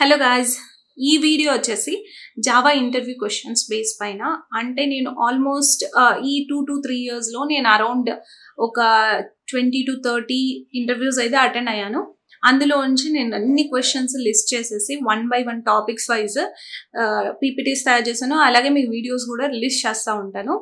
Hello guys, ఈ video వచ్చేసి Java interview questions base పైన. అంటే నేను ఆల్మోస్ట్ ఈ 2 to 3 ఇయర్స్లో నేను అరౌండ్ ఒక 20 to 30 ఇంటర్వ్యూస్ అయితే అటెండ్ అయ్యాను. అందులోంచి నేను అన్ని క్వశ్చన్స్ లిస్ట్ చేసేసి 1 by 1 టాపిక్స్ వైజ్ పీపీటీస్ తయారు చేశాను. అలాగే మీకు వీడియోస్ కూడా లిస్ట్ చేస్తూ ఉంటాను.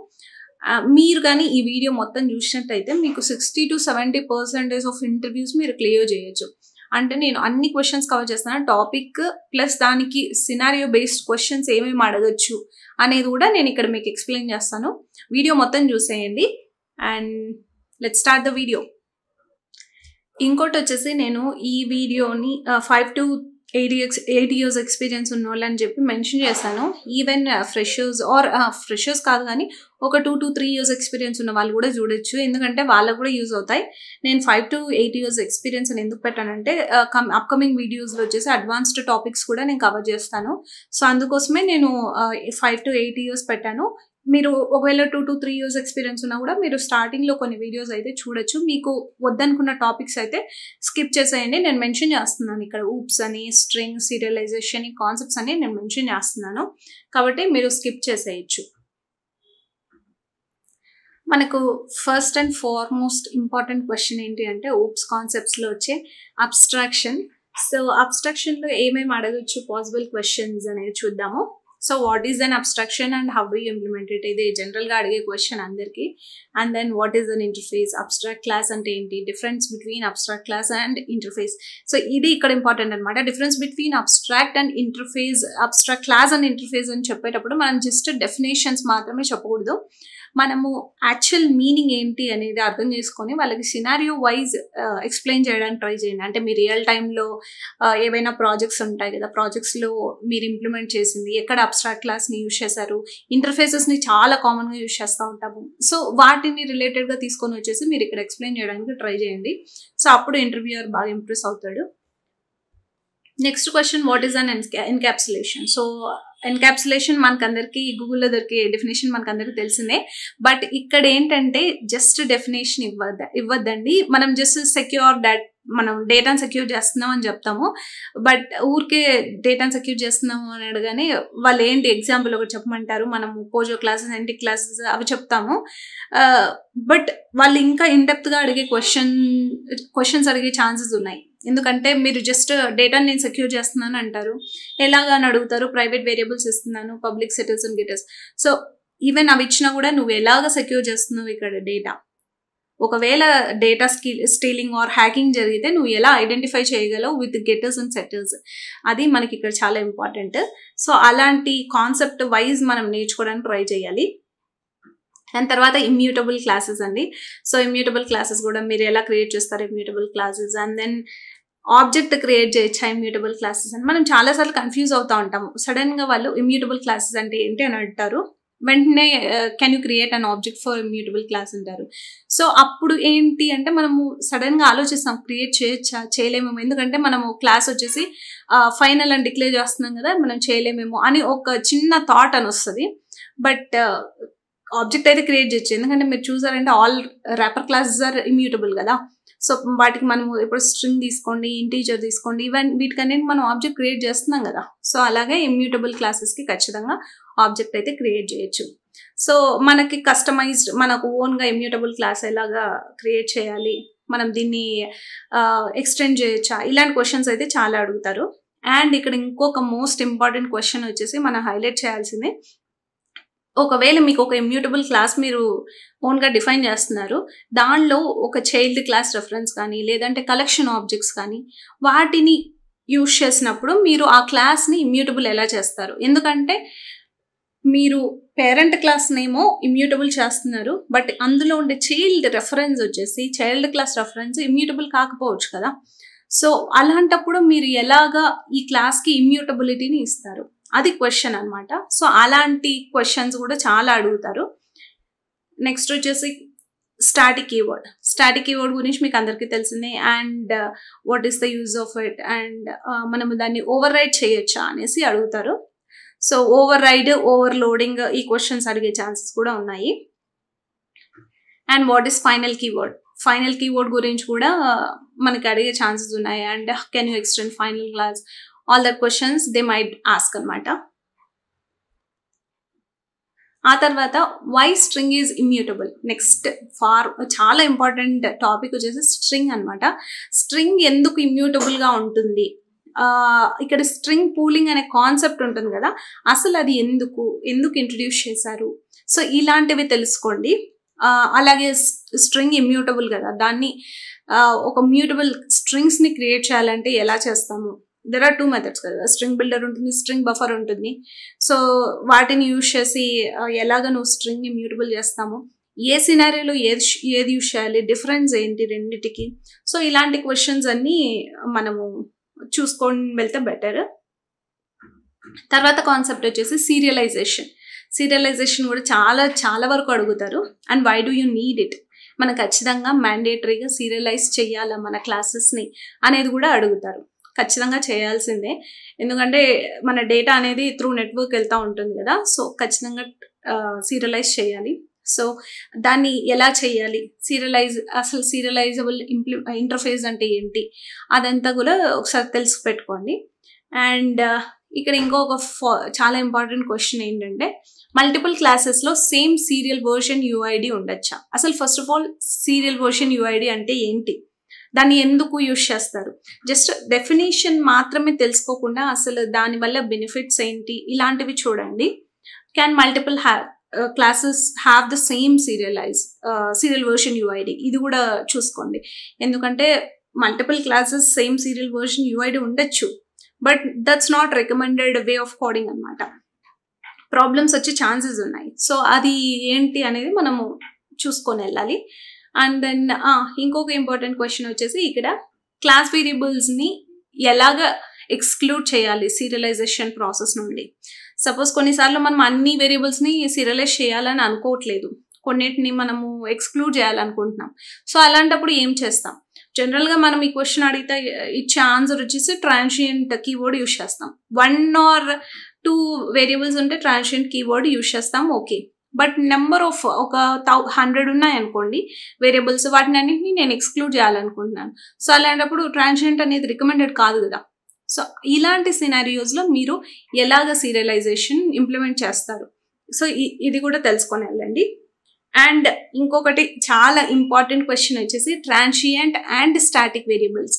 మీరు కానీ ఈ వీడియో మొత్తం చూసినట్టయితే మీకు 60 to 70% ఆఫ్ ఇంటర్వ్యూస్ మీరు క్లియర్ చేయొచ్చు. అంటే నేను అన్ని క్వశ్చన్స్ కవర్ చేస్తాను. టాపిక్ ప్లస్ దానికి సినారియో బేస్డ్ క్వశ్చన్స్ ఏమేమి అడగచ్చు అనేది కూడా నేను ఇక్కడ మీకు ఎక్స్ప్లెయిన్ చేస్తాను. వీడియో మొత్తం చూసేయండి and let's start the video. ఇంకోటి వచ్చేసి నేను ఈ వీడియోని 5 to 8 years ఎక్స్పీరియన్స్ ఉన్న వాళ్ళని చెప్పి మెన్షన్ చేశాను. ఈవెన్ ఫ్రెషర్స్ కాదు కానీ ఒక 2 to 3 years ఎక్స్పీరియన్స్ ఉన్న వాళ్ళు కూడా చూడొచ్చు, ఎందుకంటే వాళ్ళకు కూడా యూజ్ అవుతాయి. నేను 5 to 8 years ఎక్స్పీరియన్స్ అని ఎందుకు పెట్టానంటే అప్కమింగ్ వీడియోస్లో వచ్చేసి అడ్వాన్స్డ్ టాపిక్స్ కూడా నేను కవర్ చేస్తాను. సో అందుకోసమే నేను 5 to 8 years పెట్టాను. మీరు ఒకవేళ 2 to 3 years ఎక్స్పీరియన్స్ ఉన్నా కూడా మీరు స్టార్టింగ్లో కొన్ని వీడియోస్ అయితే చూడొచ్చు. మీకు వద్దనుకున్న టాపిక్స్ అయితే స్కిప్ చేసేయండి. నేను మెన్షన్ చేస్తున్నాను ఇక్కడ ఊప్స్ అని, స్ట్రింగ్, సీరియలైజేషన్, ఈ కాన్సెప్ట్స్ అని నేను మెన్షన్ చేస్తున్నాను కాబట్టి మీరు స్కిప్ చేసేయచ్చు. మనకు first and foremost important question ఏంటి అంటే ఊప్స్ కాన్సెప్ట్స్లో వచ్చే అబ్స్ట్రాక్షన్. సో అబ్స్ట్రాక్షన్లో ఏమేమి అడగచ్చు పాసిబుల్ క్వశ్చన్స్ అనేది చూద్దాము. So what is an abstraction and how do you implement it, ఇది జనరల్గా అడిగే క్వశ్చన్ అందరికీ. And then what is an interface, abstract class అంటే ఏంటి, difference between abstract class and interface. So ఇది ఇక్కడ ఇంపార్టెంట్ అనమాట. Difference between abstract and interface, abstract class and interface అని చెప్పేటప్పుడు మనం జస్ట్ డెఫినేషన్స్ మాత్రమే చెప్పకూడదు. మనము యాక్చువల్ మీనింగ్ ఏంటి అనేది అర్థం చేసుకొని వాళ్ళకి సినారియో వైజ్ ఎక్స్ప్లెయిన్ చేయడానికి ట్రై చేయండి. అంటే మీ రియల్ టైంలో ఏవైనా ప్రాజెక్ట్స్ ఉంటాయి కదా, ప్రాజెక్ట్స్లో మీరు ఇంప్లిమెంట్ చేసింది ఎక్కడ అబ్స్ట్రాక్ట్ క్లాస్ని యూజ్ చేశారు, ఇంటర్ఫేసెస్ని చాలా కామన్గా యూజ్ చేస్తూ ఉంటాము. సో వాటిని రిలేటెడ్గా తీసుకొని వచ్చేసి మీరు ఇక్కడ ఎక్స్ప్లెయిన్ చేయడానికి ట్రై చేయండి. సో అప్పుడు ఇంటర్వ్యూయర్ బాగా ఇంప్రెస్ అవుతాడు. Next question, what is an encapsulation. So encapsulation మనకందరికీ గూగుల్లో దొరికే డెఫినేషన్ మనకందరికీ తెలిసిందే. బట్ ఇక్కడ ఏంటంటే జస్ట్ డెఫినేషన్ ఇవ్వద్దండి. మనం జస్ట్ మనం డేటాను సెక్యూర్ చేస్తున్నాం అని చెప్తాము. బట్ ఊరికే డేటాను సెక్యూర్ చేస్తున్నాము అని అడగానే వాళ్ళు ఏంటి ఎగ్జాంపుల్ ఒకటి చెప్పమంటారు, మనము పోజో క్లాసెస్, ఎన్టీ క్లాసెస్ అవి చెప్తాము. బట్ వాళ్ళు ఇంకా ఇన్డెప్త్గా అడిగే క్వశ్చన్స్ అడిగే ఛాన్సెస్ ఉన్నాయి. ఎందుకంటే మీరు జస్ట్ డేటాని నేను సెక్యూర్ చేస్తున్నాను అంటారు. ఎలాగా అని అడుగుతారు, ప్రైవేట్ వేరియబుల్స్ ఇస్తున్నాను, public settles and getters. So even అవి ఇచ్చినా కూడా నువ్వు ఎలాగ సెక్యూర్ చేస్తున్నావు ఇక్కడ డేటా, ఒకవేళ డేటా స్టీలింగ్ ఆర్ హ్యాకింగ్ జరిగితే నువ్వు ఎలా ఐడెంటిఫై చేయగలవు విత్ గెటర్స్ అండ్ సెటర్స్, అది మనకి ఇక్కడ చాలా ఇంపార్టెంట్. సో అలాంటి కాన్సెప్ట్ వైజ్ మనం నేర్చుకోవడానికి ట్రై చేయాలి. అండ్ తర్వాత ఇమ్యూటబుల్ క్లాసెస్ అండి. సో ఇమ్యూటబుల్ క్లాసెస్ కూడా మీరు ఎలా క్రియేట్ చేస్తారు immutable classes, and then object create చేయొచ్చా ఇమ్యూటబుల్ క్లాసెస్ అని మనం చాలాసార్లు కన్ఫ్యూజ్ అవుతూ ఉంటాము. సడన్గా వాళ్ళు ఇమ్యూటబుల్ క్లాసెస్ అంటే ఏంటి అని అంటారు, వెంటనే can you create an object for immutable class అంటారు. సో అప్పుడు ఏంటి అంటే మనము సడన్గా ఆలోచిస్తాం క్రియేట్ చేయొచ్చా చేయలేమేమో, ఎందుకంటే మనము క్లాస్ వచ్చేసి ఫైనల్ అని డిక్లేర్ చేస్తున్నాం కదా, మనం చేయలేమేమో అని ఒక చిన్న థాట్ అని వస్తుంది. బట్ ఆబ్జెక్ట్ అయితే క్రియేట్ చేయొచ్చు, ఎందుకంటే మీరు చూసారంటే all wrapper classes are immutable కదా. సో వాటికి మనము ఇప్పుడు స్ట్రింగ్ తీసుకోండి, ఇంటీజర్ తీసుకోండి, ఈవెన్ వీటికన్నిటి మనం ఆబ్జెక్ట్ క్రియేట్ చేస్తున్నాం కదా. సో అలాగే ఇమ్యూటబుల్ క్లాసెస్కి ఖచ్చితంగా ఆబ్జెక్ట్ అయితే క్రియేట్ చేయొచ్చు. సో మనకి కస్టమైజ్డ్ మనకు ఓన్గా ఇమ్యూటబుల్ క్లాస్ ఎలాగా క్రియేట్ చేయాలి, మనం దీన్ని ఎక్స్టెండ్ చేయొచ్చా, ఇలాంటి క్వశ్చన్స్ అయితే చాలా అడుగుతారు. అండ్ ఇక్కడ ఇంకొక మోస్ట్ ఇంపార్టెంట్ క్వశ్చన్ వచ్చేసి మనం హైలైట్ చేయాల్సిందే, ఒకవేళ మీకు ఒక ఇమ్యూటబుల్ క్లాస్ మీరు ఓన్గా డిఫైన్ చేస్తున్నారు, దానిలో ఒక చైల్డ్ క్లాస్ రెఫరెన్స్ కానీ లేదంటే కలెక్షన్ ఆబ్జెక్ట్స్ కానీ వాటిని యూజ్ చేసినప్పుడు మీరు ఆ క్లాస్ని ఇమ్యూటబుల్ ఎలా చేస్తారు, ఎందుకంటే మీరు పేరెంట్ క్లాస్నేమో ఇమ్యూటబుల్ చేస్తున్నారు, బట్ అందులో ఉండే చైల్డ్ రెఫరెన్స్ వచ్చేసి చైల్డ్ క్లాస్ రెఫరెన్స్ ఇమ్యూటబుల్ కాకపోవచ్చు కదా. సో అలాంటప్పుడు మీరు ఎలాగా ఈ క్లాస్కి ఇమ్యూటబిలిటీని ఇస్తారు, అది క్వశ్చన్ అనమాట. సో అలాంటి క్వశ్చన్స్ కూడా చాలా అడుగుతారు. నెక్స్ట్ వచ్చేసి స్టాటిక్ కీవర్డ్ గురించి మీకు అందరికీ తెలిసిందే. And what is the use of it, and మనము దాన్ని ఓవర్ రైడ్ చేయొచ్చా అనేసి అడుగుతారు. సో ఓవర్ లోడింగ్ ఈ క్వశ్చన్స్ అడిగే ఛాన్సెస్ కూడా ఉన్నాయి. And what is final keyword గురించి కూడా మనకి అడిగే ఛాన్సెస్ ఉన్నాయి. And can you extend final class all that questions they might ask అనమాట. ఆ తర్వాత why string is immutable. Next చాలా ఇంపార్టెంట్ టాపిక్ వచ్చేసి స్ట్రింగ్ అనమాట. స్ట్రింగ్ ఎందుకు ఇమ్యూటబుల్గా ఉంటుంది, ఇక్కడ స్ట్రింగ్ పూలింగ్ అనే కాన్సెప్ట్ ఉంటుంది కదా, అసలు అది ఎందుకు ఇంట్రడ్యూస్ చేశారు, సో ఇలాంటివి తెలుసుకోండి. అలాగే స్ట్రింగ్ ఇమ్యూటబుల్ కదా, దాన్ని ఒక మ్యూటబుల్ స్ట్రింగ్స్ని క్రియేట్ చేయాలంటే ఎలా చేస్తాము, దెర్ ఆర్ 2 మెథడ్స్ కదా, స్ట్రింగ్ బిల్డర్ ఉంటుంది, స్ట్రింగ్ బఫర్ ఉంటుంది. సో వాటిని యూజ్ చేసి ఎలాగ నువ్వు స్ట్రింగ్ని మ్యూటబుల్ చేస్తాము, ఏ సినారియోలో ఏది యూజ్ చేయాలి, డిఫరెన్స్ ఏంటి రెండిటికి, సో ఇలాంటి క్వశ్చన్స్ అన్నీ మనము చూసుకొని వెళ్తే బెటర్. తర్వాత కాన్సెప్ట్ వచ్చేసి సీరియలైజేషన్ కూడా చాలా వరకు అడుగుతారు. And why do you need it, మనం ఖచ్చితంగా మ్యాండేటరీగా సీరియలైజ్ చేయాలా మన క్లాసెస్ని అనేది కూడా అడుగుతారు. ఖచ్చితంగా చేయాల్సిందే, ఎందుకంటే మన డేటా అనేది త్రూ నెట్వర్క్ వెళ్తూ ఉంటుంది కదా, సో ఖచ్చితంగా సీరియలైజ్ చేయాలి. సో దాన్ని ఎలా చేయాలి, అసలు సీరియలైజబుల్ ఇంటర్ఫేస్ అంటే ఏంటి, అదంతా కూడా ఒకసారి తెలిసి పెట్టుకోండి. అండ్ ఇక్కడ ఇంకొక చాలా ఇంపార్టెంట్ క్వశ్చన్ ఏంటంటే, మల్టిపుల్ క్లాసెస్లో సేమ్ సీరియల్ వర్షన్ యూఐడి ఉండొచ్చా. అసలు first of all serial version UID అంటే ఏంటి, దాన్ని ఎందుకు యూజ్ చేస్తారు, జస్ట్ డెఫినేషన్ మాత్రమే తెలుసుకోకుండా అసలు దానివల్ల బెనిఫిట్స్ ఏంటి ఇలాంటివి చూడండి. Can multiple classes have the same serial version UID, ఇది కూడా చూసుకోండి. ఎందుకంటే multiple classes same serial version UID ఉండొచ్చు, but that's not recommended way of coding అనమాట. ప్రాబ్లమ్స్ వచ్చే ఛాన్సెస్ ఉన్నాయి. సో అది ఏంటి అనేది మనము చూసుకొని వెళ్ళాలి. అండ్ దెన్ ఇంకొక ఇంపార్టెంట్ క్వశ్చన్ వచ్చేసి ఇక్కడ క్లాస్ వేరియబుల్స్ని ఎలాగ ఎక్స్క్లూడ్ చేయాలి సీరియలైజేషన్ ప్రాసెస్ నుండి. సపోజ్ కొన్నిసార్లు మనం అన్ని వేరియబుల్స్ని సీరియలైజ్ చేయాలని అనుకోవట్లేదు, కొన్నిటిని మనము ఎక్స్క్లూడ్ చేయాలనుకుంటున్నాం. సో అలాంటప్పుడు ఏం చేస్తాం, జనరల్గా మనం ఈ క్వశ్చన్ అడిగితే ఇచ్చే ఆన్సర్ వచ్చేసి ట్రాన్సియంట్ కీవర్డ్ యూజ్ చేస్తాం. 1 or 2 వేరియబుల్స్ ఉంటే ట్రాన్సియంట్ కీవర్డ్ యూజ్ చేస్తాం, ఓకే. బట్ నెంబర్ ఆఫ్ ఒక 100 ఉన్నాయనుకోండి వేరియబుల్స్, వాటిని అన్నింటినీ నేను ఎక్స్క్లూడ్ చేయాలనుకుంటున్నాను. సో అలాంటప్పుడు ట్రాన్సియంట్ అనేది రికమెండెడ్ కాదు కదా. సో ఇలాంటి సినారియోస్లో మీరు ఎలాగ సీరియలైజేషన్ ఇంప్లిమెంట్ చేస్తారు, సో ఇది కూడా తెలుసుకొని వెళ్ళండి. అండ్ ఇంకొకటి చాలా ఇంపార్టెంట్ క్వశ్చన్ వచ్చేసి ట్రాన్సియంట్ అండ్ స్టాటిక్ వేరియబుల్స్.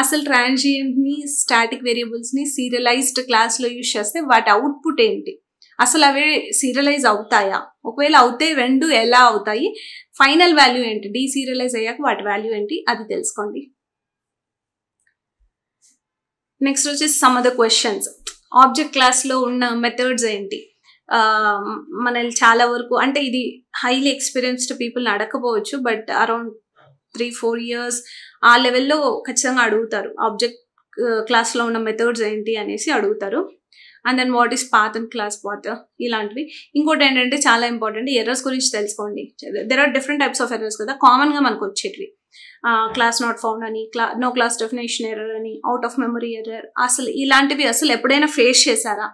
అసలు ట్రాన్సియంట్ని స్టాటిక్ వేరియబుల్స్ని సీరియలైజ్డ్ క్లాస్లో యూజ్ చేస్తే వాటి అవుట్పుట్ ఏంటి, అసలు అవి సీరియలైజ్ అవుతాయా, ఒకవేళ అవుతే రెండు ఎలా అవుతాయి, ఫైనల్ వాల్యూ ఏంటి, డీసీరియలైజ్ అయ్యాక వాటి వాల్యూ ఏంటి, అది తెలుసుకోండి. నెక్స్ట్ వచ్చేసి some of the questions, object క్లాస్లో ఉన్న మెథడ్స్ ఏంటి, మనల్ని చాలా వరకు అంటే ఇది హైలీ ఎక్స్పీరియన్స్డ్ పీపుల్ని అడగకపోవచ్చు, బట్ అరౌండ్ 3-4 years ఆ లెవెల్లో ఖచ్చితంగా అడుగుతారు. ఆబ్జెక్ట్ క్లాస్లో ఉన్న మెథడ్స్ ఏంటి అనేసి అడుగుతారు. And then what is path and class path, ఇలాంటివి. ఇంకోటి ఏంటంటే చాలా ఇంపార్టెంట్, ఎర్రర్స్ గురించి తెలుసుకోండి. There are different types of errors కదా, కామన్గా మనకు వచ్చేటివి. క్లాస్ నాట్ ఫౌండ్ అని, నో క్లాస్ డెఫినేషన్ ఎర్రర్ అని, అవుట్ ఆఫ్ మెమరీ ఎర్రర్, అసలు ఇలాంటివి అసలు ఎప్పుడైనా ఫేస్ చేశారా,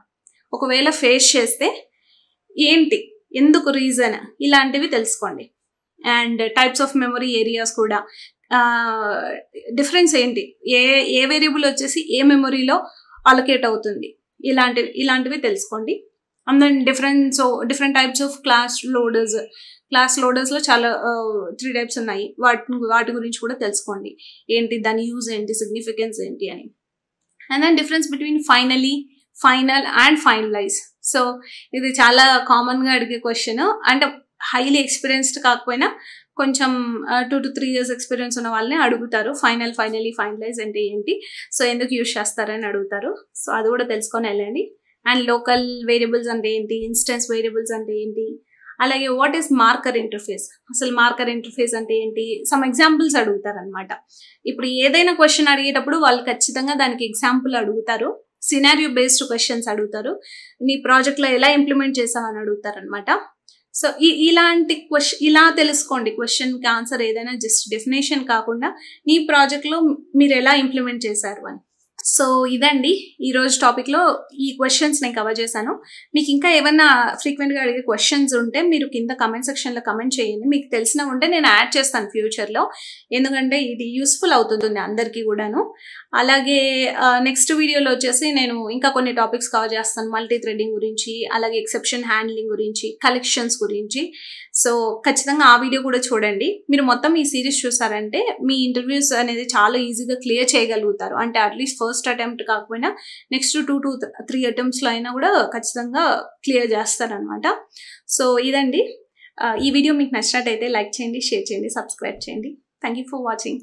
ఒకవేళ ఫేస్ చేస్తే ఏంటి, ఎందుకు రీజన్, ఇలాంటివి తెలుసుకోండి. And types of memory areas కూడా, డిఫరెన్స్ ఏంటి, ఏ వేరియబుల్ వచ్చేసి ఏ మెమరీలో అలొకేట్ అవుతుంది, ఇలాంటివి తెలుసుకోండి. And then different types of class లోడర్స్లో చాలా 3 types ఉన్నాయి, వాటి గురించి కూడా తెలుసుకోండి. ఏంటి దాని యూజ్ ఏంటి, సిగ్నిఫికెన్స్ ఏంటి అని. And then difference between final and finalize. So ఇది చాలా కామన్గా అడిగే క్వశ్చన్, అంటే హైలీ ఎక్స్పీరియన్స్డ్ కాకపోయినా కొంచెం 2 to 3 years ఎక్స్పీరియన్స్ ఉన్న వాళ్ళని అడుగుతారు, ఫైనలైజ్ అంటే ఏంటి, సో ఎందుకు యూజ్ చేస్తారని అడుగుతారు. సో అది కూడా తెలుసుకొని వెళ్ళండి. అండ్ లోకల్ వేరియబుల్స్ అంటే ఏంటి, ఇన్స్టెన్స్ వేరియబుల్స్ అంటే ఏంటి, అలాగే వాట్ ఈస్ మార్కర్ ఇంటర్ఫేస్, అసలు మార్కర్ ఇంటర్ఫేస్ అంటే ఏంటి, సమ్ ఎగ్జాంపుల్స్ అడుగుతారు అనమాట. ఇప్పుడు ఏదైనా క్వశ్చన్ అడిగేటప్పుడు వాళ్ళు ఖచ్చితంగా దానికి ఎగ్జాంపుల్ అడుగుతారు, సినారియో బేస్డ్ క్వశ్చన్స్ అడుగుతారు, నీ ప్రాజెక్ట్లో ఎలా ఇంప్లిమెంట్ చేసావని అడుగుతారు అనమాట. సో ఇలాంటి ఇలా తెలుసుకోండి, క్వశ్చన్కి ఆన్సర్ ఏదైనా జస్ట్ డెఫినేషన్ కాకుండా నీ ప్రాజెక్ట్లో మీరు ఎలా ఇంప్లిమెంట్ చేశారు అని. సో ఇదండి ఈరోజు టాపిక్లో ఈ క్వశ్చన్స్ నేను కవర్ చేశాను. మీకు ఇంకా ఏమైనా ఫ్రీక్వెంట్గా అడిగే క్వశ్చన్స్ ఉంటే మీరు కింద కమెంట్ సెక్షన్లో కమెంట్ చేయండి. మీకు తెలిసిన ఉంటే నేను యాడ్ చేస్తాను ఫ్యూచర్లో, ఎందుకంటే ఇది యూస్ఫుల్ అవుతుంది అందరికీ కూడాను. అలాగే నెక్స్ట్ వీడియోలో వచ్చేసి నేను ఇంకా కొన్ని టాపిక్స్ కవర్ చేస్తాను. మల్టీ థ్రెడింగ్ గురించి, అలాగే ఎక్సెప్షన్ హ్యాండ్లింగ్ గురించి, కలెక్షన్స్ గురించి. సో ఖచ్చితంగా ఆ వీడియో కూడా చూడండి. మీరు మొత్తం ఈ సిరీస్ చూసారంటే మీ ఇంటర్వ్యూస్ అనేది చాలా ఈజీగా క్లియర్ చేయగలుగుతారు. అంటే అట్లీస్ట్ ఫస్ట్ అటెంప్ట్ కాకపోయినా నెక్స్ట్ 2 to 3 అటెంప్ట్స్లో అయినా కూడా ఖచ్చితంగా క్లియర్ చేస్తారనమాట. సో ఇదండి. ఈ వీడియో మీకు నచ్చినట్టయితే లైక్ చేయండి, షేర్ చేయండి, సబ్స్క్రైబ్ చేయండి. Thank you for watching.